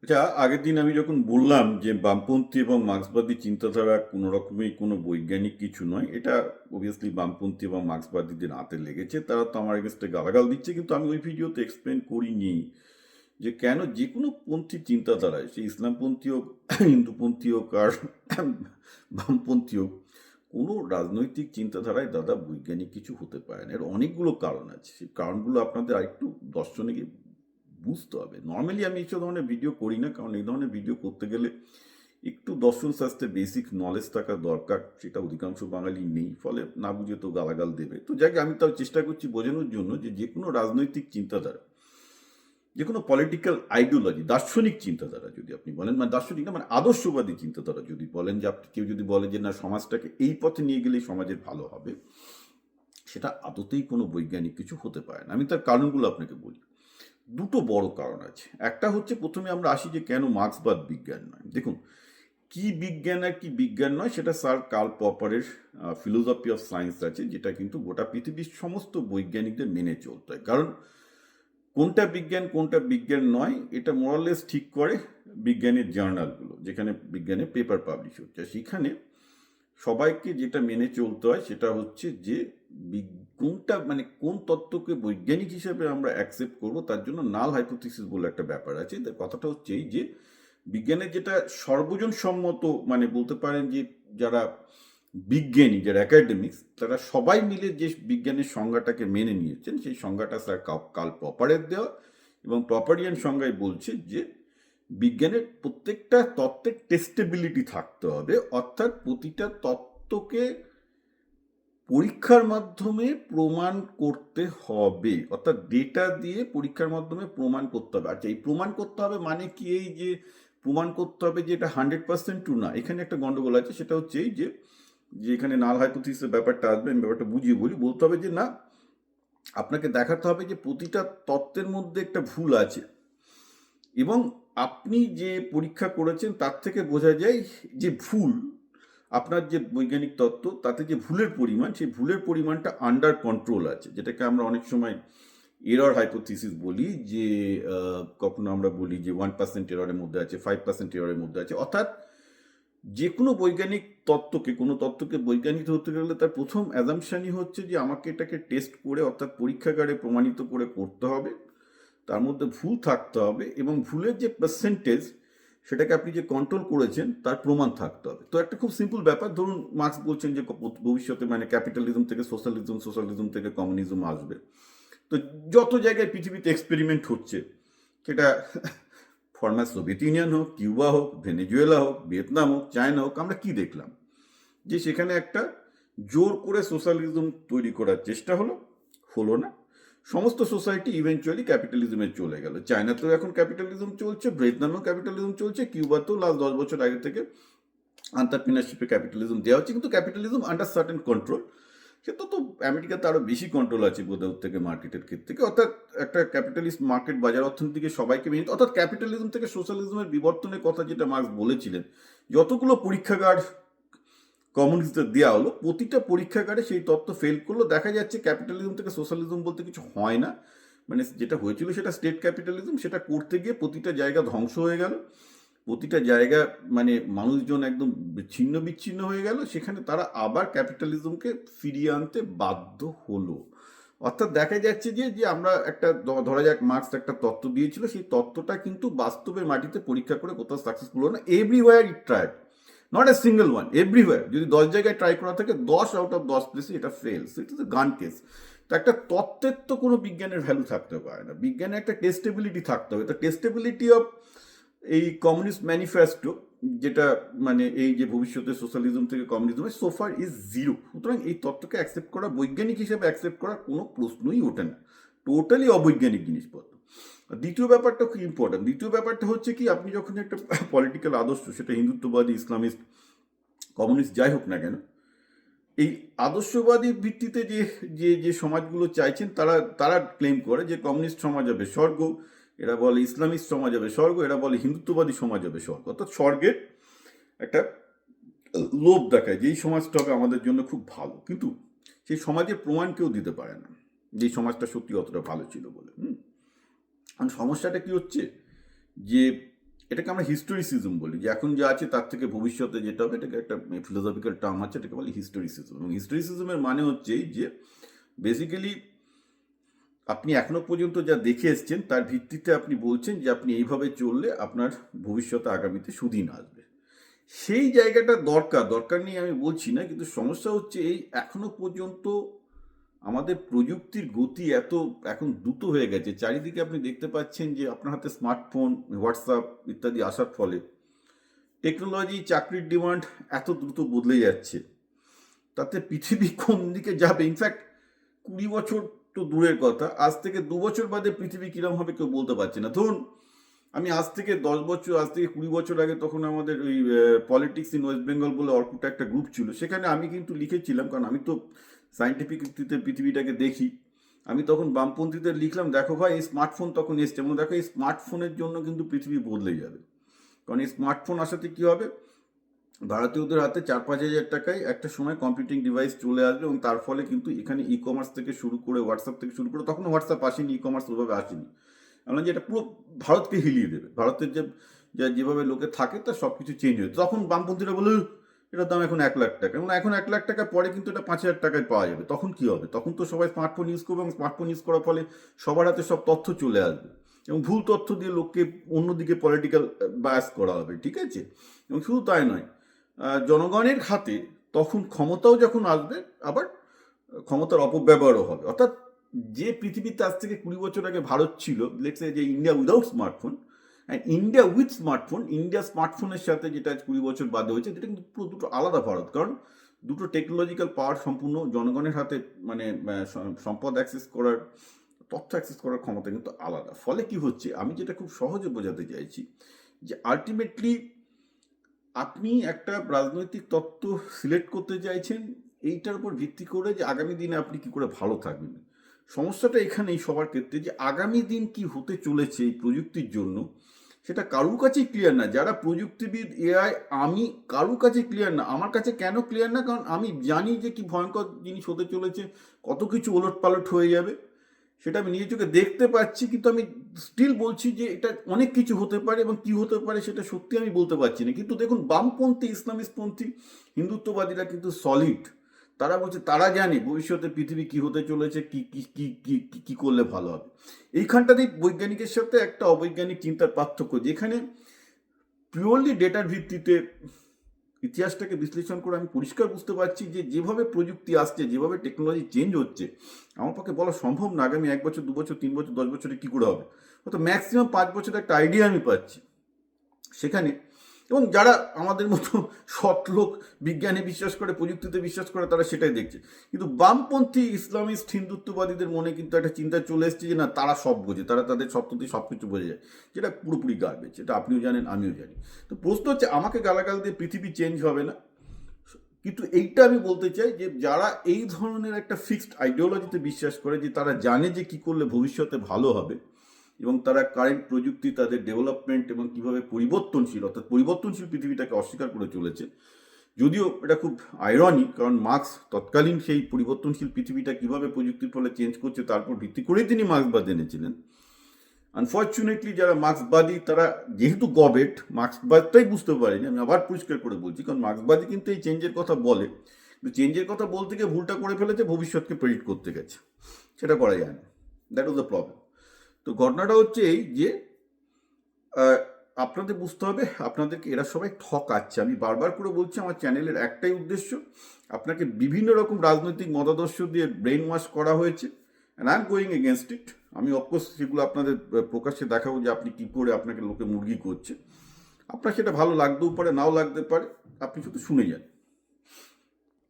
আচ্ছা, আগের দিন আমি যখন বললাম যে বামপন্থী এবং মার্ক্সবাদী চিন্তাধারা কোনো রকমই কোনো বৈজ্ঞানিক কিছু নয়, এটা অবভিয়াসলি বামপন্থী এবং মার্ক্সবাদীদের হাতে লেগেছে, তারা তো আমার এগেনস্টে গালাগাল দিচ্ছে, কিন্তু আমি ওই ভিডিওতে এক্সপ্লেন করিনি যে কেন যে কোনো পন্থী চিন্তাধারায়, সে ইসলামপন্থী হোক, হিন্দুপন্থী হোক, আর বামপন্থী হোক, কোনো রাজনৈতিক চিন্তাধারায় দাদা বৈজ্ঞানিক কিছু হতে পারে না। এর অনেকগুলো কারণ আছে, সেই কারণগুলো আপনাদের আরেকটু দর্শনে গিয়ে বুঝতে হবে। নর্মালি আমি এইসব ধরনের ভিডিও করি না, কারণ এই ধরনের ভিডিও করতে গেলে একটু দর্শন শাস্ত্রে বেসিক নলেজ থাকা দরকার, সেটা অধিকাংশ বাঙালি নেই, ফলে না বুঝে তো গালাগাল দেবে। তো যাকে আমি তাও চেষ্টা করছি বোঝানোর জন্য যে যে কোনো রাজনৈতিক চিন্তাধারা, যে কোনো পলিটিক্যাল আইডিওলজি, দার্শনিক চিন্তাধারা যদি আপনি বলেন, মানে দার্শনিক না, মানে আদর্শবাদী চিন্তাধারা যদি বলেন, যে আপনি কেউ যদি বলে যে না সমাজটাকে এই পথে নিয়ে গেলেই সমাজের ভালো হবে, সেটা আদতেই কোনো বৈজ্ঞানিক কিছু হতে পারে না। আমি তার কারণগুলো আপনাকে বলি। দুটো বড় কারণ আছে। একটা হচ্ছে, প্রথমে আমরা আসি যে কেন মার্ক্সবাদ বিজ্ঞান নয়। দেখুন, কি বিজ্ঞান আর কি বিজ্ঞান নয় সেটা স্যার কার্ল পপারের ফিলোসফি অফ সায়েন্স আছে, যেটা কিন্তু গোটা পৃথিবীর সমস্ত বৈজ্ঞানিকদের মেনে চলতে হয়। কারণ কোনটা বিজ্ঞান কোনটা বিজ্ঞান নয়, এটা মোরাললেস ঠিক করে বিজ্ঞানের জার্নালগুলো, যেখানে বিজ্ঞানের পেপার পাবলিশ হচ্ছে। সেখানে সবাইকে যেটা মেনে চলতে হয় সেটা হচ্ছে যে কোনটা, মানে কোন তত্ত্বকে বৈজ্ঞানিক হিসেবে আমরা অ্যাকসেপ্ট করব, তার জন্য নাল হাইপোথিসিস বলে একটা ব্যাপার আছে। তার কথাটা হচ্ছে এই যে বিজ্ঞানের যেটা সর্বজন সম্মত, মানে বলতে পারেন যে যারা বিজ্ঞানী, যারা একাডেমিক্স, তারা সবাই মিলে যে বিজ্ঞানের সংজ্ঞাটাকে মেনে নিয়েছেন, সেই সংজ্ঞাটা স্যার কার্ল পপারের দেওয়া, এবং পপারিয়ান সংজ্ঞায় বলছে যে বিজ্ঞানের প্রত্যেকটা তত্ত্বের টেস্টেবিলিটি থাকতে হবে, অর্থাৎ প্রতিটা তত্ত্বকে পরীক্ষার মাধ্যমে প্রমাণ করতে হবে, অর্থাৎ ডেটা দিয়ে পরীক্ষার মাধ্যমে প্রমাণ করতে হবে। আচ্ছা, এই প্রমাণ করতে হবে মানে কি? এই যে প্রমাণ করতে হবে যে এটা 100% ট্রু না, এখানে একটা গন্ডগোল আছে। সেটা হচ্ছে এই যে যে এখানে নাল হাইপোথিসিসের ব্যাপারটা আসবে, আমি ব্যাপারটা বুঝিয়ে বলি। বলতে হবে যে না, আপনাকে দেখাতে হবে যে প্রতিটা তত্ত্বের মধ্যে একটা ভুল আছে, এবং আপনি যে পরীক্ষা করেছেন তার থেকে বোঝা যায় যে ভুল, আপনার যে বৈজ্ঞানিক তত্ত্ব তাতে যে ভুলের পরিমাণ, সেই ভুলের পরিমাণটা আন্ডার কন্ট্রোল আছে, যেটাকে আমরা অনেক সময় এরর হাইপোথিসিস বলি। যে কখনো আমরা বলি যে 1% এররের মধ্যে আছে, 5% এররের মধ্যে আছে। অর্থাৎ যে কোনো বৈজ্ঞানিক তত্ত্বকে, কোনো তত্ত্বকে বৈজ্ঞানিক ধরতে গেলে তার প্রথম অ্যাজাম্পশনই হচ্ছে যে আমাকে এটাকে টেস্ট করে, অর্থাৎ পরীক্ষাগারে প্রমাণিত করে করতে হবে, তার মধ্যে ভুল থাকতে হবে, এবং ভুলের যে পার্সেন্টেজ, সেটাকে আপনি যে কন্ট্রোল করেছেন তার প্রমাণ থাকতে হবে। তো একটা খুব সিম্পল ব্যাপার, ধরুন মার্ক্স বলছেন যে ভবিষ্যতে মানে ক্যাপিটালিজম থেকে সোশ্যালিজম, সোশ্যালিজম থেকে কমিউনিজম আসবে। তো যত জায়গায় পৃথিবীতে এক্সপেরিমেন্ট হচ্ছে, সেটা ফরমার সোভিয়েত ইউনিয়ন হোক, কিউবা হোক, ভেনেজুয়েলা হোক, ভিয়েতনাম হোক, চায়না হোক, আমরা কি দেখলাম? যে সেখানে একটা জোর করে সোশ্যালিজম তৈরি করার চেষ্টা হলো, হলো না। সমস্ত সোসাইটি ইভেনচুয়ালি ক্যাপিটালিজমে চলে গেল। চায়নাতেও এখন ক্যাপিটালিজম চলছে, ভিয়েতনামেও ক্যাপিটালিজম চলছে, কিউবাতেও লাস্ট 10 বছর আগে থেকে আন্টারপ্রিনারশিপে ক্যাপিটালিজম দেওয়া হচ্ছে, কিন্তু ক্যাপিটালিজম আন্ডার সার্টেন কন্ট্রোল। সেটা তো আমেরিকাতে আরো বেশি কন্ট্রোল আছে বোধহয় ওর থেকে, মার্কেটের ক্ষেত্রে থেকে। অর্থাৎ একটা ক্যাপিটালিস্ট মার্কেট, বাজার অর্থনীতিকে সবাইকে মেনে, অর্থাৎ ক্যাপিটালিজম থেকে সোশ্যালিজমের বিবর্তনের কথা যেটা মার্ক্স বলেছিলেন, যতগুলো পরীক্ষাগার কমিউনিস্টদের দেওয়া হলো, প্রতিটা পরীক্ষাগারে সেই তত্ত্ব ফেল করলো। দেখা যাচ্ছে ক্যাপিটালিজম থেকে সোশ্যালিজম বলতে কিছু হয় না, মানে যেটা হয়েছিল সেটা স্টেট ক্যাপিটালিজম, সেটা করতে গিয়ে প্রতিটা জায়গা ধ্বংস হয়ে গেল, প্রতিটা জায়গা মানে মানুষজন একদম ছিন্ন বিচ্ছিন্ন হয়ে গেল, সেখানে তারা আবার ক্যাপিটালিজমকে ফিরিয়ে আনতে বাধ্য হলো। অর্থাৎ দেখা যাচ্ছে যে যে আমরা একটা ধরা যাক মার্ক্স একটা তত্ত্ব দিয়েছিল, সেই তত্ত্বটা কিন্তু বাস্তবের মাটিতে পরীক্ষা করে কোথাও সাকসেসফুল হলো না। Everywhere it tried, not a single one, everywhere. যদি 10 জায়গায় ট্রাই করা থাকে, 10 আউট অফ 10 প্লেসে এটা ফেলস। ইট ইজ এ গান কেস। তো একটা তত্ত্বের তো কোনো বিজ্ঞানের ভ্যালু থাকতে পারে না, বিজ্ঞানের একটা টেস্টেবিলিটি থাকতে হবে। তো টেস্টেবিলিটি অফ এই কমিউনিস্ট ম্যানিফেস্টো, যেটা মানে এই যে ভবিষ্যতে সোশ্যালিজম থেকে কমিউনিজমে, সোফার ইজ জিরো। সুতরাং এই তত্ত্বকে অ্যাকসেপ্ট করা, বৈজ্ঞানিক হিসেবে অ্যাকসেপ্ট করার কোনো প্রশ্নই ওঠে না, টোটালি অবৈজ্ঞানিক জিনিসপত্র। দ্বিতীয় ব্যাপারটা খুব ইম্পর্টেন্ট। দ্বিতীয় ব্যাপারটা হচ্ছে কি, আপনি যখন একটা পলিটিক্যাল আদর্শ, সেটা হিন্দুত্ববাদী, ইসলামিস্ট, কমিউনিস্ট যাই হোক না কেন, এই আদর্শবাদী ভিত্তিতে যে যে যে সমাজগুলো চাইছেন, তারা তারা ক্লেম করে যে কমিউনিস্ট সমাজ হবে স্বর্গ, এরা বলে ইসলামিস্ট সমাজ হবে স্বর্গ, এরা বলে হিন্দুত্ববাদী সমাজ হবে স্বর্গ। অর্থাৎ স্বর্গের একটা লোভ দেখায় যে এই সমাজটা হবে আমাদের জন্য খুব ভালো, কিন্তু সেই সমাজের প্রমাণ কেউ দিতে পারে না যে এই সমাজটা সত্যি অতটা ভালো ছিল বলে। কারণ সমস্যাটা কি হচ্ছে, যে এটাকে আমরা হিস্টোরিসিজম বলি, যে এখন যা আছে তার থেকে ভবিষ্যতে যেটা হবে, এটাকে একটা ফিলোসফিক্যাল টার্ম আছে, এটাকে বলি হিস্টোরিসিজম। এবং হিস্টোরিসিজমের মানে হচ্ছে যে বেসিক্যালি আপনি এখনো পর্যন্ত যা দেখে এসছেন তার ভিত্তিতে আপনি বলছেন যে আপনি এইভাবে চললে আপনার ভবিষ্যতে আগামীতে সুদিন আসবে। সেই জায়গাটা দরকার নিয়ে আমি বলছি না, কিন্তু সমস্যা হচ্ছে এই এখনো পর্যন্ত আমাদের প্রযুক্তির গতি এত এখন দ্রুত হয়ে গেছে, চারিদিকে আপনি দেখতে পাচ্ছেন যে আপনার হাতে স্মার্টফোন, হোয়াটসঅ্যাপ ইত্যাদি আসার ফলে টেকনোলজি, চাকরির ডিমান্ড এত দ্রুত বদলে যাচ্ছে, তাতে পৃথিবী কোন দিকে যাবে, ইনফ্যাক্ট 20 বছর তো দূরের কথা, আজ থেকে 2 বছর বাদে পৃথিবী কিরম হবে কেউ বলতে পারছে না। ধরুন আমি আজ থেকে 10 বছর, আজ থেকে 20 বছর আগে, তখন আমাদের ওই পলিটিক্স ইন ওয়েস্ট বেঙ্গল বলে অর্কুটে একটা গ্রুপ ছিল, সেখানে আমি কিন্তু লিখেছিলাম, কারণ আমি তো সায়েন্টিফিক ভিত্তিতে পৃথিবীটাকে দেখি, আমি তখন বামপন্থীদের লিখলাম, দেখো ভাই এই স্মার্টফোন তখন এসছে, এবং দেখো এই স্মার্টফোনের জন্য কিন্তু পৃথিবী বদলে যাবে। কারণ এই স্মার্টফোন আসাতে কী হবে, ভারতীয়দের হাতে 4-5 হাজার টাকায় একটা সময় কম্পিউটিং ডিভাইস চলে আসবে, এবং তার ফলে কিন্তু এখানে ই কমার্স থেকে শুরু করে, হোয়াটসঅ্যাপ থেকে শুরু করে, তখন হোয়াটসঅ্যাপ আসেনি, ই কমার্স ওইভাবে আসেনি, আমরা যে এটা পুরো ভারতকে হিলিয়ে দেবে, ভারতের যেভাবে লোকে থাকে তার সব কিছু চেঞ্জ হয়ে। তখন বামপন্থীরা বলে এটার দাম এখন 1 লাখ টাকা, এবং এখন 1 লাখ টাকা পরে কিন্তু এটা 5 হাজার টাকায় পাওয়া যাবে। তখন কি হবে, তখন তো সবাই স্মার্টফোন ইউজ করবে, এবং স্মার্টফোন ইউজ করার ফলে সবার হাতে সব তথ্য চলে আসবে, এবং ভুল তথ্য দিয়ে লোককে অন্যদিকে পলিটিক্যাল বায়াস করা হবে, ঠিক আছে। এবং শুধু তাই নয়, জনগণের হাতে তখন ক্ষমতাও যখন আসবে, আবার ক্ষমতার অপব্যবহারও হবে। অর্থাৎ যে পৃথিবীতে আজ থেকে 20 বছর আগে ভারত ছিল, লেটস সে যে India without smartphone, and India with smartphone, India স্মার্টফোনের সাথে যেটা আজ 20 বছর বাদে হয়েছে, যেটা কিন্তু পুরো দুটো আলাদা ভারত। কারণ দুটো টেকনোলজিক্যাল পাওয়ার সম্পূর্ণ, জনগণের হাতে মানে সম্পদ অ্যাক্সেস করার, তথ্য অ্যাক্সেস করার ক্ষমতা কিন্তু আলাদা। ফলে কি হচ্ছে, আমি যেটা খুব সহজে বোঝাতে চাইছি, যে আলটিমেটলি আপনি একটা রাজনৈতিক তত্ত্ব সিলেক্ট করতে চাইছেন এইটার উপর ভিত্তি করে যে আগামী দিনে আপনি কি করে ভালো থাকবেন। সমস্যাটা এখানেই সবার ক্ষেত্রে, যে আগামী দিন কি হতে চলেছে এই প্রযুক্তির জন্য সেটা কারুর কাছেই ক্লিয়ার না। যারা প্রযুক্তিবিদ, এআই, আমি কারুর কাছে ক্লিয়ার না। আমার কাছে কেন ক্লিয়ার না, কারণ আমি জানি যে কি ভয়ঙ্কর জিনিস হতে চলেছে, কত কিছু ওলটপালট হয়ে যাবে, সেটা আমি নিজের চোখে দেখতে পাচ্ছি, কিন্তু আমি স্টিল বলছি যে এটা অনেক কিছু হতে পারে, এবং কি হতে পারে সেটা সত্যি আমি বলতে পারছি না। কিন্তু দেখুন, বামপন্থী, ইসলামিস্টপন্থী, হিন্দুত্ববাদীরা কিন্তু সলিড, তারা বলছে তারা জানে ভবিষ্যতে পৃথিবী কি হতে চলেছে, কি কি কি কি কি করলে ভালো হবে। এইখানটাতেই বৈজ্ঞানিকের সাথে একটা অবৈজ্ঞানিক চিন্তার পার্থক্য, যেখানে পিওরলি ডেটার ভিত্তিতে ইতিহাসটাকে বিশ্লেষণ করে আমি পরিষ্কার বুঝতে পারছি যে যেভাবে প্রযুক্তি আসছে, যেভাবে টেকনোলজি চেঞ্জ হচ্ছে, আমার পক্ষে বলা সম্ভব না আগামী 1 বছর, 2 বছর, 3 বছর, 10 বছরে কী করে হবে। হয়তো ম্যাক্সিমাম 5 বছরের একটা আইডিয়া আমি পাচ্ছি সেখানে। এবং যারা আমাদের মতো সৎ লোক, বিজ্ঞানে বিশ্বাস করে, প্রযুক্তিতে বিশ্বাস করে, তারা সেটাই দেখছে। কিন্তু বামপন্থী, ইসলামিস্ট, হিন্দুত্ববাদীদের মনে কিন্তু একটা চিন্তা চলে এসছে যে না, তারা সব বোঝে, তারা তাদের সত্যি সব কিছু বোঝে যায়, যেটা পুরোপুরি গার্বেজ। এটা আপনিও জানেন, আমিও জানি। তো প্রশ্ন হচ্ছে, আমাকে গালাগাল দিয়ে পৃথিবী চেঞ্জ হবে না, কিন্তু এইটা আমি বলতে চাই যে যারা এই ধরনের একটা ফিক্সড আইডিওলজিতে বিশ্বাস করে, যে তারা জানে যে কি করলে ভবিষ্যতে ভালো হবে, এবং তারা কারেন্ট প্রযুক্তি, তাদের ডেভেলপমেন্ট এবং কিভাবে পরিবর্তনশীল, অর্থাৎ পরিবর্তনশীল পৃথিবীটাকে অস্বীকার করে চলেছে। যদিও এটা খুব আইরনিক, কারণ মার্কস তৎকালীন সেই পরিবর্তনশীল পৃথিবীটা কিভাবে প্রযুক্তির ফলে চেঞ্জ করছে তার উপর ভিত্তি করেই তিনি মার্ক্সবাদ এনেছিলেন। আনফর্চুনেটলি যারা মার্ক্সবাদী, তারা যেহেতু গবেট, মার্ক্সবাদটাই বুঝতে পারেনি। আমি আবার পরিষ্কার করে বলছি, কারণ মার্ক্সবাদী কিন্তু এই চেঞ্জের কথা বলে, কিন্তু চেঞ্জের কথা বলতে গিয়ে ভুলটা করে ফেলেছে, ভবিষ্যৎকে প্রেডিক্ট করতে গেছে, সেটা করা যায় না। That was the problem. তো ঘটনাটা হচ্ছে এই যে আপনাদের বুঝতে হবে, আপনাদেরকে এরা সবাই ঠকাচ্ছে। আমি বারবার করে বলছি, আমার চ্যানেলের একটাই উদ্দেশ্য, আপনাকে বিভিন্ন রকম রাজনৈতিক মতাদর্শ দিয়ে ব্রেন ওয়াশ করা হয়েছে, and I am going against it. আমি অফকোর্স সেগুলো আপনাদের প্রকাশ্যে দেখাবো যে আপনি কী করে আপনাকে লোকে মুরগি করছে। আপনার সেটা ভালো লাগতেও পারে, নাও লাগতে পারে, আপনি শুধু শুনে যান।